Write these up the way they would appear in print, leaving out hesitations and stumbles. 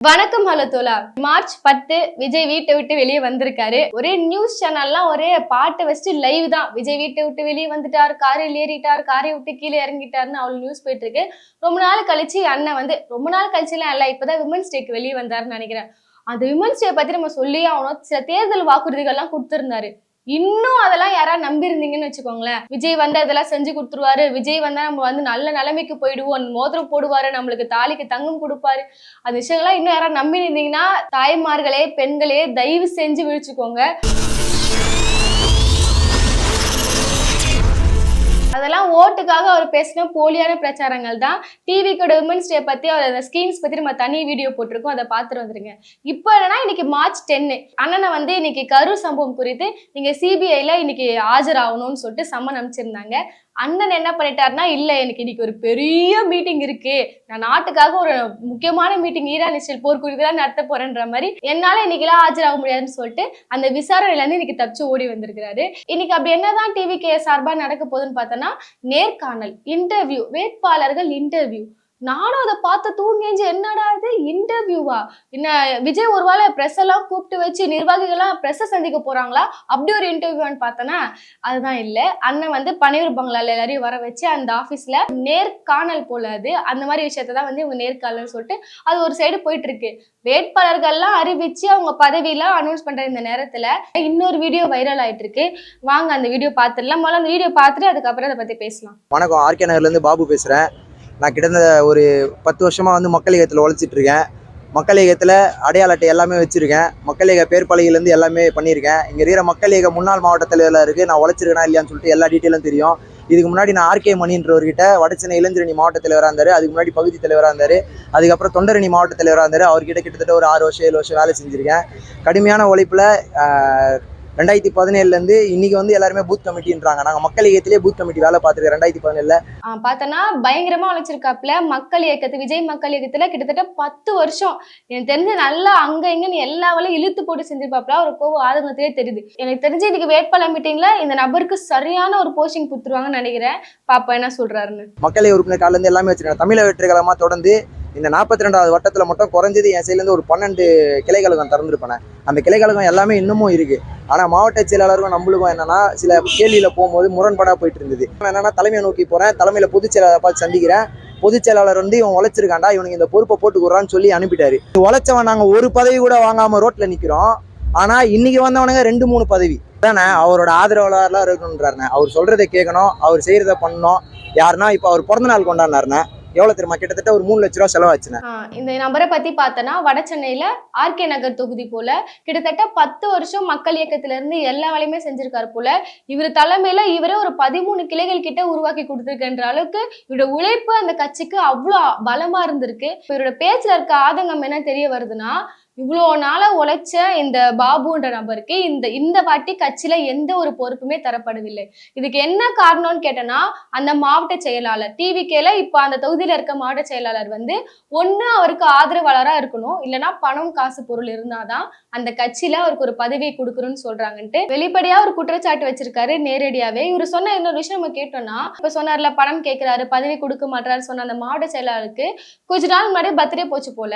வணக்கம் ஹலோ தோலா. மார்ச் 10 விஜய் வீட்டை விட்டு வெளியே வந்திருக்காரு. ஒரே நியூஸ் சேனல்லாம் ஒரே பாட்டு வச்சுட்டு லைவ் தான். விஜய் வீட்டை விட்டு வெளியே வந்துட்டார், காரில் ஏறிட்டார், காரை விட்டு கீழே இறங்கிட்டாருன்னு அவ்வளவு நியூஸ் போயிட்டு இருக்கு. ரொம்ப நாள் கழிச்சு அண்ணன் வந்து ரொம்ப நாள் கழிச்சுலாம் இல்ல, இப்பதான் விமன்ஸ் டேக்கு வெளியே வந்தாருன்னு நினைக்கிறேன். அந்த விமன்ஸ் டே பத்தி நம்ம சொல்லியே ஆகணும். சில தேர்தல் வாக்குறுதிகள் எல்லாம் கொடுத்திருந்தாரு. இன்னும் அதெல்லாம் யாராவது நம்பி இருந்தீங்கன்னு வச்சுக்கோங்களேன், விஜய் வந்து அதெல்லாம் செஞ்சு கொடுத்துருவாரு, விஜய் வந்தா நம்ம வந்து நல்ல நிலைமைக்கு போயிடுவோம், மோதிரம் போடுவாரு, நம்மளுக்கு தாலிக்கு தங்கம் கொடுப்பாரு, அந்த விஷயங்கள்லாம் இன்னும் யாராவது நம்பி இருந்தீங்கன்னா தாய்மார்களே பெண்களே தயவு செஞ்சு விழிச்சுக்கோங்க. அதெல்லாம் ஓட்டுக்காக அவர் பேசின போலியான பிரச்சாரங்கள் தான். டிவிக்கோட விமன்ஸ் டே பத்தி அவர் ஸ்கீம்ஸ் பத்தி நம்ம தனி வீடியோ போட்டிருக்கோம், அதை பார்த்துட்டு வந்துருங்க. இப்போ என்னன்னா இன்னைக்கு மார்ச் 10 அண்ணனை வந்து இன்னைக்கு கரூர் சம்பவம் குறித்து நீங்க சிபிஐல இன்னைக்கு ஆஜராகணும்னு சொல்லிட்டு சம்மன் அனுப்பிச்சிருந்தாங்க. அண்ணன் என்ன பண்ணிட்டாருன்னா, இல்ல எனக்கு இன்னைக்கு ஒரு பெரிய மீட்டிங் இருக்கு, நான் நாட்டுக்காக ஒரு முக்கியமான மீட்டிங் ஈரான் இஸ்ரேல் போர் குறித்து தான் நடத்த போறேன்ற மாதிரி என்னால இன்னைக்கெல்லாம் ஆஜராக முடியாதுன்னு சொல்லிட்டு அந்த விசாரணையில இருந்து இன்னைக்கு தப்பிச்சு ஓடி வந்திருக்கிறாரு. இன்னைக்கு அப்படி என்னதான் டிவிக்கு சார்பா நடக்க போகுதுன்னு பார்த்தோன்னா, நேர்காணல், இன்டர்வியூ, வேட்பாளர்கள் இன்டர்வியூ. நானும் அதை பார்த்து தூங்கேஞ்சு, என்னடா இது இன்டர்வியூவா, என்ன விஜய் ஒருவேளை பிரஸ் எல்லாம் கூப்பிட்டு வச்சு நிர்வாகிகள்லாம் பிரஸ் சந்திக்க போறாங்களா, அப்படி ஒரு இன்டர்வியூன்னு பார்த்தோன்னா அதுதான் இல்லை. அண்ணன் வந்து பனையூர் பங்களால எல்லாரையும் வர வச்சு அந்த ஆஃபீஸ்ல நேர்காணல் போல அது அந்த மாதிரி விஷயத்த தான் வந்து இவங்க நேர்காணல்னு சொல்லிட்டு அது ஒரு சைடு போயிட்டு இருக்கு. வேட்பாளர்கள்லாம் அறிவிச்சு அவங்க பதவியெல்லாம் அனௌன்ஸ் பண்ற இந்த நேரத்துல இன்னொரு வீடியோ வைரல் ஆயிட்டு இருக்கு. வாங்க அந்த வீடியோ பார்த்துடலாம். முதல்ல அந்த வீடியோ பார்த்துட்டு அதுக்கப்புறம் அதை பத்தி பேசலாம். வணக்கம், ஆர்கே நகர்ல இருந்து பாபு பேசுறேன். நான் கிட்டத்தட்ட ஒரு 10 வருஷமா வந்து மக்கள் இயக்கத்தில் உழைச்சிட்டு இருக்கேன். மக்கள் இயக்கத்தில் அடையாள அட்டை எல்லாமே வச்சிருக்கேன். மக்கள் இயக்க பேர் பலகையிலேருந்து எல்லாமே பண்ணியிருக்கேன். இங்கே இருக்கிற மக்கள் இயக்க முன்னாள் மாவட்ட தலைவரில் இருக்குது. நான் உழைச்சிருக்கேனா இல்லையான்னு சொல்லிட்டு எல்லா டீட்டெயிலும் தெரியும். இதுக்கு முன்னாடி நான் ஆர்கே மணின்றவர்கிட்ட வடசென்னை இளைஞரணி மாவட்ட தலைவராக இருந்தார். அதுக்கு முன்னாடி பகுதி தலைவராக இருந்தார். அதுக்கப்புறம் தொண்டரணி மாவட்ட தலைவராக இருந்தார். அவர்கிட்ட கிட்டத்தட்ட ஒரு 6 வருஷம் 7 வருஷம் வேலை செஞ்சுருக்கேன். கடுமையான உழைப்பில் 2017 இன்னைக்கு வந்து எல்லாருமே பூத் கமிட்டின்றாங்க. நாங்கள் மக்கள் இயக்கத்திலே பூத் கமிட்டி வேலை பார்த்துருக்கேன் 2017 பார்த்தோன்னா பயங்கரமா உழைச்சிருக்காப்புல. மக்கள் இயக்கத்து விஜய் மக்கள் இயக்கத்துல கிட்டத்தட்ட 10 வருஷம் எனக்கு தெரிஞ்சு நல்லா அங்க இங்கன்னு எல்லா வேலையும் இழுத்து போட்டு செஞ்சிருப்பாப்புல. ஒரு கோவம் ஆதங்கத்திலே தெரியுது. எனக்கு தெரிஞ்சு இன்னைக்கு வேட்பாளர் மீட்டிங்ல இந்த நபருக்கு சரியான ஒரு போஸ்டிங் கொடுத்துருவாங்கன்னு நினைக்கிறேன். பாப்பா என்ன சொல்றாருன்னு. மக்கள் இயக்க உறுப்பினர் கால இருந்து எல்லாமே வச்சிருக்காங்க. தமிழக வெற்றி கழகமா தொடர்ந்து இந்த 42வது வட்டத்தில் மட்டும் குறைஞ்சது என் சைட்லேருந்து ஒரு 12 கிளைக்கழகம் திறந்துருப்பேன். அந்த கிளைக்கழகம் எல்லாமே இன்னமும் இருக்கு. ஆனால் மாவட்ட செயலாளருக்கும் நம்மளுக்கும் என்னன்னா சில கேள்வியில் போகும்போது முரண்பாடாக போயிட்டு இருந்தது. என்னன்னா தலைமையை நோக்கி போகிறேன், தலைமையில் பொதுச் செயலாளரை பார்த்து சந்திக்கிறேன். பொதுச் செயலாளர் வந்து இவன் உழைச்சிருக்காண்டா, இவனுக்கு இந்த பொறுப்பை போட்டுக்கிறான்னு சொல்லி அனுப்பிட்டாரு. உழைச்சவன் நாங்கள் ஒரு பதவி கூட வாங்காமல் ரோட்டில் நிற்கிறோம். ஆனால் இன்னைக்கு வந்தவனுங்க 2-3 பதவி தானே. அவரோட ஆதரவாளர்லாம் இருக்கணுன்றாருண்ணே. அவர் சொல்றதை கேட்கணும், அவர் செய்யறதை பண்ணணும். யாருன்னா இப்போ அவர் பிறந்த நாள் கொண்டாடினாருண்ணே, எவ்வளவு தெரியுமா, கிட்டத்தட்ட ஒரு 3 லட்ச ரூபா செலவாச்சுன்னா. இந்த நபரை பத்தி பார்த்தோன்னா வட சென்னையில ஆர்கே நகர் தொகுதி போல கிட்டத்தட்ட 10 வருஷம் மக்கள் இயக்கத்துல இருந்து எல்லா வேலையுமே செஞ்சிருக்காரு போல. இவர் தலைமையில இவரே ஒரு 13 கிளைகள் கிட்ட உருவாக்கி கொடுத்துருக்குன்ற அளவுக்கு இவரோட உழைப்பு அந்த கட்சிக்கு அவ்வளோ பலமா இருந்திருக்கு. இவரோட பேச்சுல இருக்க ஆதங்கம் என்ன தெரிய வருதுன்னா, இவ்வளோ நாளா உழைச்ச இந்த பாபுன்ற நபருக்கு இந்த வாட்டி கட்சியில எந்த ஒரு பொறுப்புமே தரப்படவில்லை. இதுக்கு என்ன காரணம்னு கேட்டனா, அந்த மாவட்ட செயலாளர் டிவிகேல இப்ப அந்த தொகுதியில இருக்க மாவட்ட செயலாளர் வந்து ஒண்ணு அவருக்கு ஆதரவாளரா இருக்கணும், இல்லைன்னா பணம் காசு பொருள் இருந்தாதான் அந்த கட்சியில அவருக்கு ஒரு பதவியை கொடுக்கணும்னு சொல்றாங்கன்ட்டு வெளிப்படையா ஒரு குற்றச்சாட்டு வச்சிருக்காரு. நேரடியாவே இவர் சொன்ன இன்னொரு விஷயம் நம்ம கேட்டோம்னா, இப்ப சொன்னார்ல பணம் கேட்கிறாரு பதவி கொடுக்க மாட்டாரு சொன்ன அந்த மாவட்ட செயலாளருக்கு கொஞ்ச நாள் முன்னாடி பர்த்டே போச்சு போல.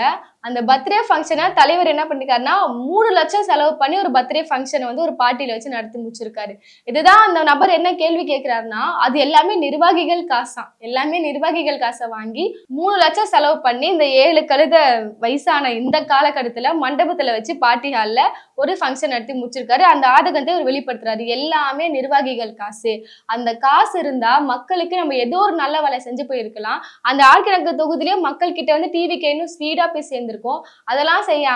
அந்த பர்த்டே ஃபங்க்ஷனை தலைவர் என்ன பண்ணிருக்காருன்னா 3 லட்சம் செலவு பண்ணி ஒரு பர்த்டே ஃபங்க்ஷனை வந்து ஒரு பார்ட்டியில வச்சு நடத்தி முடிச்சிருக்காரு. இதுதான் அந்த நபர் என்ன கேள்வி கேட்கிறாருன்னா, அது எல்லாமே நிர்வாகிகள் காசா, எல்லாமே நிர்வாகிகள் காசை வாங்கி 3 லட்சம் செலவு பண்ணி இந்த 7 கழுத வயசான இந்த காலகட்டத்துல மண்டபத்துல வச்சு பார்ட்டி ஹால்ல ஒரு ஃபங்க்ஷன் நடத்தி முடிச்சிருக்காரு. அந்த ஆதகத்தை அவர் வெளிப்படுத்துறாரு. எல்லாமே நிர்வாகிகள் காசு, அந்த காசு இருந்தா மக்களுக்கு நம்ம ஏதோ ஒரு நல்ல வேலை செஞ்சு போயிருக்கலாம். அந்த ஆர்கே நகர் தொகுதியிலேயே மக்கள் கிட்ட வந்து டிவிகேன்னு ஸ்பீடா போய் சேர்ந்திருக்கோம். அதெல்லாம் செய்யாம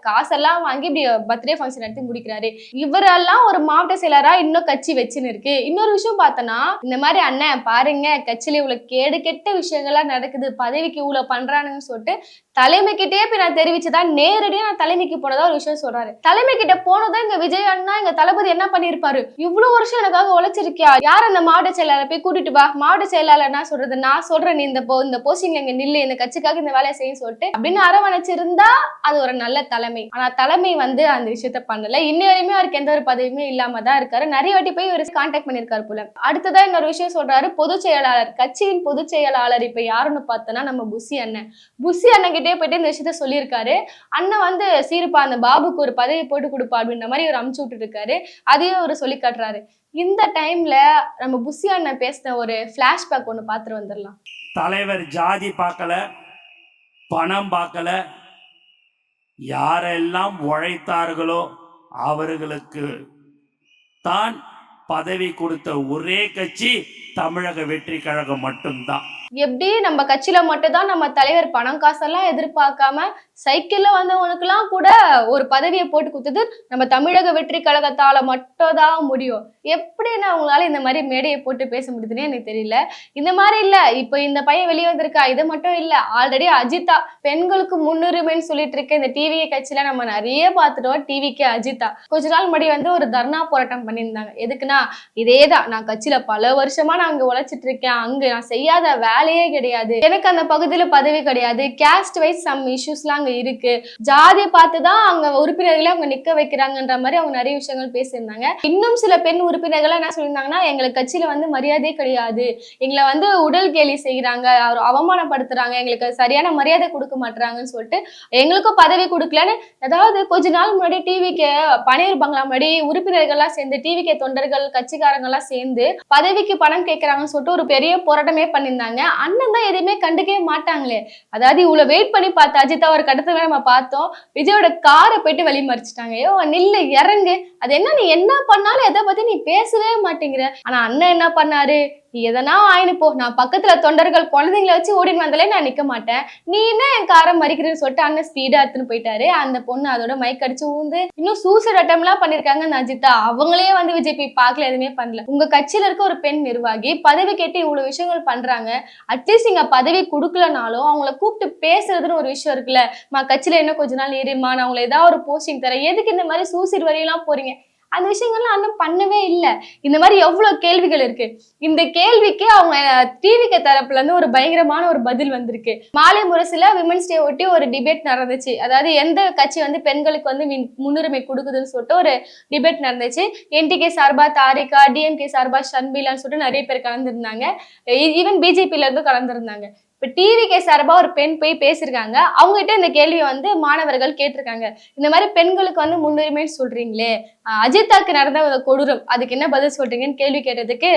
காசெல்லாம் வாங்கி இப்படி பர்த்டே ஃபங்க்ஷன் நடத்தி முடிக்கிறாரு. இவரெல்லாம் ஒரு மாவட்ட செயலரா இன்னும் கட்சி வச்சுன்னு இருக்கு. இன்னொரு விஷயம் பார்த்தோன்னா, இந்த மாதிரி அண்ணன் பாருங்க கட்சியில இவ்வளவு கேடு கெட்ட விஷயங்கள்லாம் நடக்குது, பதவிக்கு இவ்வளவு பண்றானுன்னு சொல்லிட்டு தலைமை கிட்டே போய் நான் தெரிவிச்சுதான் நேரடியா நான் தலைமைக்கு போனதா ஒரு விஷயம் சொல்றாரு. தலைமை கிட்ட போனதான் எங்க விஜய் அண்ணா எங்க தளபதி என்ன பண்ணிருப்பாரு, இவ்வளவு வருஷம் எனக்காக உழைச்சிருக்கியா, யார் அந்த மாவட்ட செயலாளரை போய் கூட்டிட்டு வா, மாவட்ட செயலாளர் என்ன சொல்றது, நான் சொல்றேன் நீ இந்த போஸ்டிங்ல இங்க நில்லு, இந்த கட்சிக்காக இந்த வேலையை செய்யும் சொல்லிட்டு அப்படின்னு அரவணைச்சிருந்தா அது ஒரு நல்ல தலைமை. ஆனா தலைமை வந்து அந்த விஷயத்த பண்ணல. இன்ன வரையுமே அவருக்கு எந்த ஒரு பதவியுமே இல்லாம தான் இருக்காரு. நிறைய வாட்டி போய் ஒரு கான்டாக்ட் பண்ணிருக்காரு போல. அடுத்ததான் இன்னொரு விஷயம் சொல்றாரு, பொதுச் செயலாளர், கட்சியின் பொதுச் செயலாளர் இப்ப யாருன்னு பார்த்தோன்னா நம்ம புசி அண்ணன். புசி அண்ணன் கிட்டே போயிட்டு இந்த விஷயத்த சொல்லியிருக்காரு. அண்ணன் வந்து சீருப்பா அந்த பாபுக்கு ஒரு பதவி போட்டு கொடுப்பா அப்படின்ற மாதிரி ஒரு அமுச்சு விட்டு இருக்காரு. அதையும் அவர் சொல்லி காட்டுறாரு. இந்த டைம்ல நம்ம புஷி அண்ணன் பேசின ஒரு பிளாஷ்பேக் ஒண்ணு பார்த்துட்டு வந்துடலாம். தலைவர் ஜாதி பார்க்கல, பணம் பார்க்கல, யாரெல்லாம் உழைத்தார்களோ அவர்களுக்கு தான் பதவி கொடுத்த ஒரே கட்சி தமிழக வெற்றி கழகம் மட்டும்தான். எப்படி நம்ம கட்சியில மட்டும்தான் நம்ம தலைவர் பணம் காசெல்லாம் எதிர்பார்க்காம சைக்கிள்ல வந்தவனுக்குலாம் கூட ஒரு பதவியை போட்டு கொடுத்தது நம்ம தமிழக வெற்றி கழகத்தால மட்டும் தான் முடியும். எப்படின்னு அவங்களால இந்த மாதிரி மேடையை போட்டு பேச முடியுதுன்னே எனக்கு தெரியல. இந்த மாதிரி இல்ல, இப்ப இந்த பையன் வெளியே வந்திருக்கா, இது மட்டும் இல்ல, ஆல்ரெடி அஜிதா பெண்களுக்கு முன்னுரிமைன்னு சொல்லிட்டு இருக்க இந்த டிவி கட்சியில நம்ம நிறைய பார்த்துட்டோம். டிவிக்கு அஜிதா கொஞ்ச நாள் முன்னாடி வந்து ஒரு தர்ணா போராட்டம் பண்ணியிருந்தாங்க. எதுக்குன்னா இதேதான், நான் கட்சியில பல வருஷமா நான் அங்க உழைச்சிட்டு இருக்கேன், அங்க நான் செய்யாத வேலையே கிடையாது, எனக்கு அந்த பகுதியில பதவி கிடையாது, கேஸ்ட் வைஸ் சம் இஷ்யூஸ்லாம் அங்க இருக்கு, ஜாதி பார்த்துதான் அங்க உறுப்பினர்களை அவங்க நிக்க வைக்கிறாங்கன்ற மாதிரி அவங்க நிறைய விஷயங்கள் பேசியிருந்தாங்க. இன்னும் சில பெண் உறுப்பினர்கள் என்ன சொல்லியிருந்தாங்கன்னா, எங்களுக்கு கட்சியில வந்து மரியாதையே கிடையாது, எங்களை வந்து உடல் கேலி செய்யறாங்க, அவமானப்படுத்துறாங்க, எங்களுக்கு சரியான மரியாதை கொடுக்க மாட்டாங்கன்னு சொல்லிட்டு எங்களுக்கும் பதவி கொடுக்கலன்னு, அதாவது கொஞ்ச நாள் முன்னாடி டிவிக்கு பண்ணியிருப்பாங்களா முன்னாடி உறுப்பினர்கள்லாம் சேர்ந்து டிவிக்கு தொண்டர்கள் கட்சிக்காரங்க எல்லாம் சேர்ந்து பதவிக்கு பணம் கேட்கறாங்கன்னு சொல்லிட்டு ஒரு பெரிய போராட்டமே பண்ணியிருந்தாங்க. அண்ணன் தான் எதுவுமே கண்டுக்கவே மாட்டாங்களே. அதாவது இவ்வளவு வெயிட் பண்ணி பார்த்து அஜிதா ஒரு கடத்துல நம்ம பார்த்தோம், விஜயோட காரை போயிட்டு வெளி மறிச்சிட்டாங்க. ஐயோ நில்லு இறங்கு, அது என்ன நீ என்ன பண்ணாலும் எதை பத்தி நீ பேசவே மாட்டேங்கிற. ஆனா அண்ணன் என்ன பண்ணாரு, நீ எதனா ஆயினு போ, நான் பக்கத்துல தொண்டர்கள் குழந்தைங்களை வச்சு ஓடின்னு வந்தாலே நான் நிக்க மாட்டேன், நீ என்ன என் காரை மறிக்கிறேன்னு சொல்லிட்டு அண்ணன் ஸ்பீடா எடுத்துன்னு போயிட்டாரு. அந்த பொண்ணு அதோட மைக் அடிச்சு ஊந்து இன்னும் சூசைட் அட்டம் எல்லாம் பண்ணிருக்காங்க அந்த அஜிதா. அவங்களே வந்து விஜய் போய் பார்க்கல, எதுவுமே பண்ணல. உங்க கட்சியில இருக்க ஒரு பெண் நிர்வாகி பதவி கேட்டு இவ்வளவு விஷயங்கள் பண்றாங்க, அட்லீஸ்ட் நீங்க பதவி கொடுக்கலனாலும் அவங்கள கூப்பிட்டு பேசுறதுன்னு ஒரு விஷயம் இருக்குல்ல. கட்சியில என்ன கொஞ்ச நாள் ஏறிமா, நான் அவங்களை ஏதாவது ஒரு போஸ்டிங் தரேன், எதுக்கு இந்த மாதிரி சூசைட் வரையெல்லாம் போறீங்க, அந்த விஷயங்கள்லாம் அண்ணன் பண்ணவே இல்லை. இந்த மாதிரி எவ்வளவு கேள்விகள் இருக்கு. இந்த கேள்விக்கு அவங்க டிவிக்கு தரப்புல இருந்து ஒரு பயங்கரமான ஒரு பதில் வந்திருக்கு. மாலை முரசுல விமன்ஸ் டே ஒட்டி ஒரு டிபேட் நடந்துச்சு. அதாவது எந்த கட்சி வந்து பெண்களுக்கு வந்து முன்னுரிமை கொடுக்குதுன்னு சொல்லிட்டு ஒரு டிபேட் நடந்துச்சு. என்டிகே சார்பா தாரிகா, டிஎம்கே சார்பா ஷன்பிலான்னு சொல்லிட்டு நிறைய பேர் கலந்துருந்தாங்க. ஈவன் பிஜேபியில இருந்து கலந்துருந்தாங்க. இப்ப டிவிகே சார்பா ஒரு பெண் போய் பேசிருக்காங்க. அவங்க கிட்ட இந்த கேள்வியை வந்து மாணவர்கள் கேட்டிருக்காங்க. இந்த மாதிரி பெண்களுக்கு வந்து முன்னுரிமை சொல்றீங்களே, அஜிதாக்கு நடந்த கொடூரம், அதுக்கு என்ன பதில் சொல்றீங்கன்னு கேள்வி கேட்டதுக்கு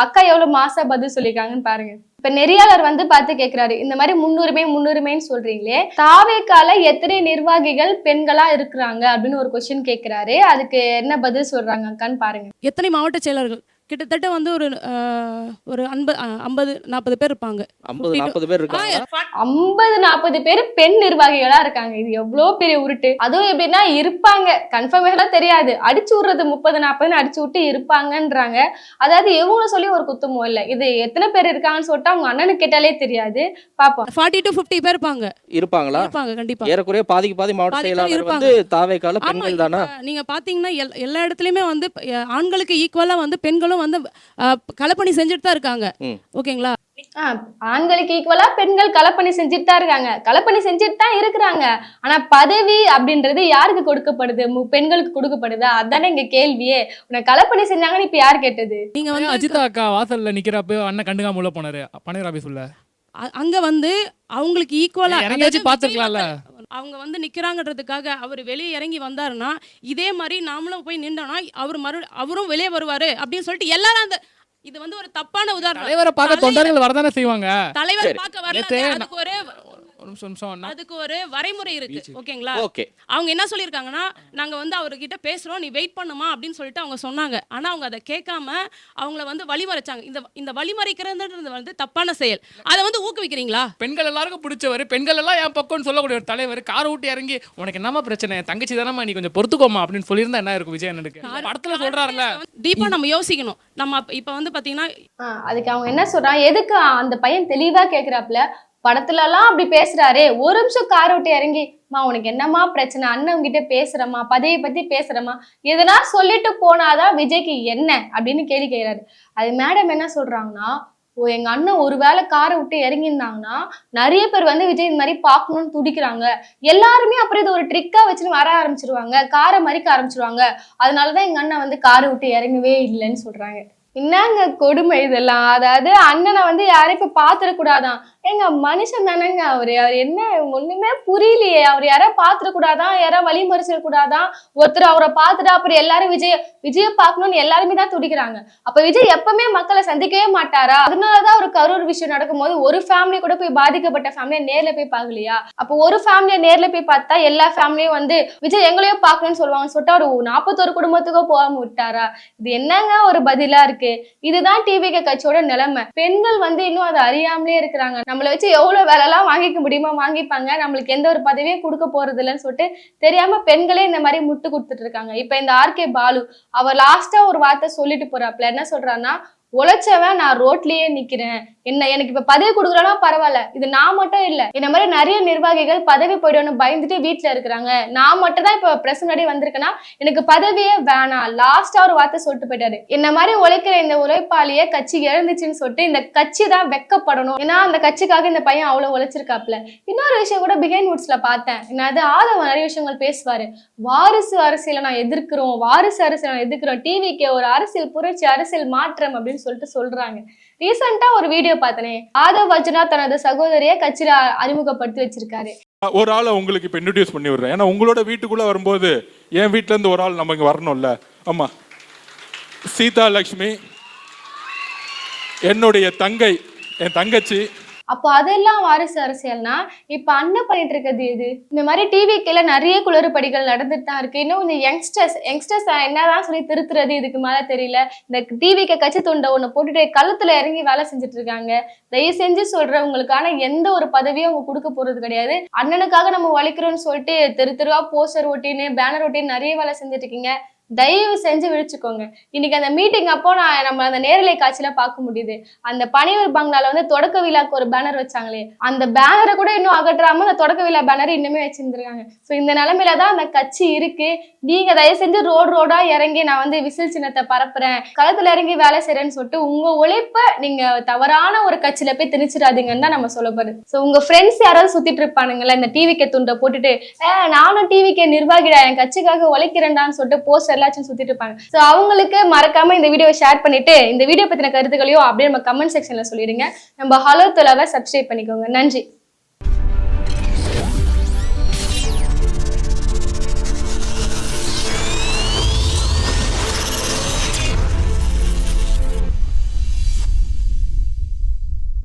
அக்கா எவ்வளவு மாசா பதில் சொல்லிருக்காங்கன்னு பாருங்க. இப்ப நெறியாளர் வந்து பார்த்து கேட்கிறாரு, இந்த மாதிரி முன்னுரிமைன்னு சொல்றீங்களே, தாவேக்கால எத்தனை நிர்வாகிகள் பெண்களா இருக்கிறாங்க அப்படின்னு ஒரு கொஸ்டின் கேட்கிறாரு. அதுக்கு என்ன பதில் சொல்றாங்க அக்கான்னு பாருங்க. எத்தனை மாவட்ட செயலர்கள் கிட்டத்தட்ட வந்து ஒரு 50-40 பேர் இருப்பாங்க. 50-40 பேர் இருக்காங்க. 50-40 பேர் பெண் நிர்வாகிகளா இருக்காங்க. இது எவ்வளவு பெரிய உருட்டு. அதுவும் எப்படின்னா இருப்பாங்க, கன்ஃபர்மேஷனா தெரியாது, அடிச்சு விடுறது 30-40 அடிச்சு விட்டு இருப்பாங்கன்றாங்க. அதாவது இவங்க சொல்லி ஒரு குத்தமும் இல்ல, இது எத்தனை பேர் இருக்காங்கன்னு சொல்லிட்டு அவங்க அண்ணனுக்கு கேட்டாலே தெரியாது. பாப்போம். 40 to 50 பேர் இருப்பாங்களா? இருப்பாங்க கண்டிப்பா. ஏறக்குறைய பாதி மாவட்ட செயலாளர் வந்து தாவேக்கால பெண்கள் தானா? நீங்க பாத்தீங்கன்னா எல்லா இடத்துலயுமே வந்து ஆண்களுக்கு ஈக்குவலா வந்து பெண்களும் வந்து களப்பணி செஞ்சுட்டு தான் இருக்காங்க. ஓகேங்களா? ஆண்களுக்கு ஈக்குவலா பெண்கள் களப்பணி செஞ்சுட்டு தான் இருக்காங்க, களப்பணி செஞ்சுட்டு தான் இருக்கிறாங்க. ஆனா பதவி அப்படின்றது யாருக்கு கொடுக்கப்படுது? பெண்களுக்கு கொடுக்கப்படுதா? அதானே இங்க கேள்வியே. உன்னை களப்பணி செஞ்சாங்கன்னு இப்ப யார் கேட்டது? நீங்க வந்து அஜிதா அக்கா வாசல்ல நிக்கிறப்ப அண்ணன் கண்டுக்காம உள்ள போனாரு பன்னீர் ஆபீஸ்ல. அங்க வந்து அவங்களுக்கு ஈக்குவலா இறங்கியாச்சும் பாத்துக்கலாம்ல. அவங்க வந்து நிக்கிறாங்கன்றதுக்காக அவர் வெளியே இறங்கி வந்தாருன்னா இதே மாதிரி நாமளும் போய் நின்றோம்னா அவரும் வெளியே வருவாரு அப்படின்னு சொல்லிட்டு எல்லாரும் அந்த இது வந்து ஒரு தப்பான உதாரணம். தலைவரை பார்க்க தொண்டர்கள் வரதானே செய்வாங்க. தலைவர் பார்க்க வரல, அதுக்கு ஒரு வரைமுறை இருக்கு. ஓகேங்களா? அவங்க என்ன சொல்லியிருக்காங்கன்னா, நாங்க வந்து அவர்கிட்ட பேசுறோம், நீ வெயிட் பண்ணுமா அப்படின்னு சொல்லிட்டு அவங்க சொன்னாங்க. ஆனா அவங்க அதை கேட்காம அவங்கள வந்து வழிமறைச்சாங்க. இந்த வழிமறைக்கிறது வந்து தப்பான செயல். அதை வந்து ஊக்குவிக்கிறீங்களா? பெண்கள் எல்லாருக்கும் பிடிச்சவர், பெண்கள் எல்லாம் என் பக்கம்னு சொல்லக்கூடிய ஒரு தலைவர் காரை விட்டு இறங்கி உனக்கு என்னமா பிரச்சனை, தங்கச்சி தானமா, நீ கொஞ்சம் பொறுத்துக்கோமா அப்படின்னு சொல்லியிருந்தா என்ன இருக்கும்? விஜய் அண்ணனுக்கு படத்துல சொல்றாருல, டீப்பா நம்ம யோசிக்கணும். நம்ம இப்ப வந்து பாத்தீங்கன்னா அதுக்கு அவங்க என்ன சொல்றாங்க, எதுக்கு அந்த பையன் தெளிவா கேக்குறாப்ல, படத்துல எல்லாம் அப்படி பேசுறாரே, ஒரு நிமிஷம் காரை விட்டு இறங்கி உனக்கு என்னமா பிரச்சனை, அண்ணன் கிட்ட பேசுறமா, பதவியை பத்தி பேசுறமா, எதனா சொல்லிட்டு போனாதான் விஜய்க்கு என்ன அப்படின்னு கேள்வி கேட்கிறாரு. அது மேடம் என்ன சொல்றாங்கன்னா, எங்க அண்ணன் ஒருவேளை காரை விட்டு இறங்கியிருந்தாங்கன்னா நிறைய பேர் வந்து விஜய் இந்த மாதிரி பார்க்கணும்னு துடிக்கிறாங்க, எல்லாருமே அப்புறம் இது ஒரு ட்ரிக்கா வச்சுன்னு வர ஆரம்பிச்சிருவாங்க, காரை மறிக்க ஆரம்பிச்சிருவாங்க, அதனாலதான் எங்க அண்ணன் வந்து காரை விட்டு இறங்கவே இல்லைன்னு சொல்றாங்க. என்னங்க கொடுமை இதெல்லாம். அதாவது அண்ணனை வந்து யாரும் இப்ப பாத்துடக்கூடாதான், ஏங்க மனுஷன் தானேங்க அவரு என்ன ஒண்ணுமே புரியலையே. அவர் யாரா பாத்துட கூடாதான், யாரா வழிமறிச்சிட கூடாதான், ஒருத்தர் அவரை பார்த்துட்டா அப்புறம் எல்லாரும் விஜய பார்க்கணும்னு எல்லாருமே தான் துடிக்கிறாங்க. அப்ப விஜய் எப்பவுமே மக்களை சந்திக்கவே மாட்டாரா? அதனாலதான் ஒரு கரூர் விஷயம் நடக்கும்போது ஒரு ஃபேமிலி கூட போய் பாதிக்கப்பட்ட ஃபேமிலியை நேர்ல போய் பார்க்கலையா? அப்போ ஒரு ஃபேமிலியை நேர்ல போய் பார்த்தா எல்லா ஃபேமிலியும் வந்து விஜய் எங்களையும் பார்க்கணும்னு சொல்லுவாங்கன்னு சொல்லிட்டு அவர் 41 குடும்பத்துக்கோ போகாம விட்டாரா? இது என்னங்க ஒரு பதிலா இருக்கு? இதுதான் டிவிகே கட்சியோட நிலைமை. பெண்கள் வந்து இன்னும் அதை அறியாமலே இருக்கிறாங்க. நம்மளை வச்சு எவ்வளவு வேலை எல்லாம் வாங்கிக்க முடியுமா வாங்கிப்பாங்க, நம்மளுக்கு எந்த ஒரு பதவியும் கொடுக்க போறது இல்லைன்னு சொல்லிட்டு தெரியாம பெண்களே இந்த மாதிரி முட்டு கொடுத்துட்டு இருக்காங்க. இப்ப இந்த ஆர்கே பாலு அவர் லாஸ்டா ஒரு வார்த்தை சொல்லிட்டு போறாப்ல. என்ன சொல்றான்னா, உழைச்சவன் நான் ரோட்லயே நிக்கிறேன், எனக்கு இப்ப பதவி கொடுக்கலன்னா பரவாயில்ல, இது நான் மட்டும் இல்ல, இந்த மாதிரி நிறைய நிர்வாகிகள் பதவி போயிடும்னு பயந்துட்டு வீட்டுல இருக்கிறாங்க, நான் மட்டும் தான் இப்ப பிரஸ் முன்னாடி வந்திருக்கேன்னா எனக்கு பதவியே வேணாம், லாஸ்டா ஒரு வார்த்தை சொல்லிட்டு போயிட்டாரு. என்ன மாதிரி உழைக்கிற இந்த உழைப்பாளியே கட்சி இழந்துச்சுன்னு சொல்லிட்டு இந்த கட்சி தான் வெக்கப்படணும். ஏன்னா அந்த கட்சிக்காக இந்த பையன் அவ்வளவு உழைச்சிருக்காப்ல. இன்னொரு விஷயம் கூட பிஹைண்ட் வுட்ஸ்ல பார்த்தேன், என்னது ஆதவ நிறைய விஷயங்கள் பேசுவாரு. வாரிசு அரசியலை நான் எதிர்க்கிறோம், வாரிசு அரசியலை நான் எதிர்க்கிறோம், டிவிக்கு ஒரு அரசியல் புரட்சி, அரசியல் மாற்றம் அப்படின்னு சொல்லிட்டு சொல்றாங்க. ரீசெண்டா ஒரு வீடியோ பார்த்தனே, ஆதவ் அர்ஜுனா தனது சகோதரியை கட்சியில அறிமுகப்படுத்தி வச்சிருக்காரு. ஒரு ஆளை உங்களுக்கு இப்ப இன்ட்ரோடியூஸ் பண்ணி விடுறேன். ஏன்னா உங்களோட வீட்டுக்குள்ள வரும்போது என் வீட்டுல இருந்து ஒரு ஆள் நம்ம இங்க வரணும்ல. ஆமா, சீதா லட்சுமி என்னுடைய தங்கை, என் தங்கச்சி. அப்போ அதெல்லாம் வாரிசு அரசியல்னா இப்ப அண்ணன் பண்ணிட்டு இருக்கிறது எது? இந்த மாதிரி டிவிக்கெல்லாம் நிறைய குளறுபடிகள் நடந்துட்டு தான் இருக்கு. இன்னும் இந்த யங்ஸ்டர்ஸ் என்னதான் சொல்லி திருத்துறது இதுக்கு மேல தெரியல. இந்த டிவிக்கு கட்சி துண்டை ஒண்ணு போட்டுட்டு களத்துல இறங்கி வேலை செஞ்சுட்டு இருக்காங்க. தயவு செஞ்சு சொல்றவங்களுக்கான எந்த ஒரு பதவியும் அவங்க கொடுக்க போறது கிடையாது. அண்ணனுக்காக நம்ம உழைக்கிறோம்னு சொல்லிட்டு தெருவா போஸ்டர் ஒட்டின்னு பேனர் ஒட்டின்னு நிறைய வேலை செஞ்சுட்டு இருக்கீங்க. தயவு செஞ்சு விழிச்சுக்கோங்க. இன்னைக்கு அந்த மீட்டிங் அப்போ நம்ம அந்த நேரலை காட்சியில பார்க்க முடியுது. அந்த பனையூர் பங்களால வந்து தொடக்க விழாக்கு ஒரு பேனர் வச்சாங்களே, அந்த பேனரை கூட இன்னும் அகற்றாம அந்த தொடக்க விழா பேனர் இன்னுமே வச்சிருந்திருக்காங்க. ஸோ இந்த நிலைமையில தான் அந்த கட்சி இருக்கு. நீங்க தயவு செஞ்சு ரோடா இறங்கி நான் வந்து விசில் சின்னத்தை பரப்புறேன், களத்துல இறங்கி வேலை செய்யறேன்னு சொல்லிட்டு உங்க உழைப்ப நீங்க தவறான ஒரு கட்சியில போய் திணிச்சிடாதீங்கன்னு தான் நம்ம சொல்ல போறது. ஸோ உங்க ஃப்ரெண்ட்ஸ் யாராவது சுத்திட்டு இருப்பானுங்களா இந்த டிவிக்கே துண்டை போட்டுட்டு, நானும் டிவிக்கே நிர்வாகிடா, என் கட்சிக்காக உழைக்கிறேன்டான்னு சொல்லிட்டு போஸ்டர் எல்லாச்சும் சுத்திட்டு இருப்பாங்க. சோ அவங்களுக்கு மறக்காம இந்த வீடியோவை ஷேர் பண்ணிட்டு இந்த வீடியோ பத்தின கருத்துக்களையும் அப்படியே நம்ம கமெண்ட் செக்ஷன்ல சொல்லிடுங்க. நம்ம ஹலோ தொலாவை சப்ஸ்கிரைப் பண்ணிக்கோங்க. நன்றி.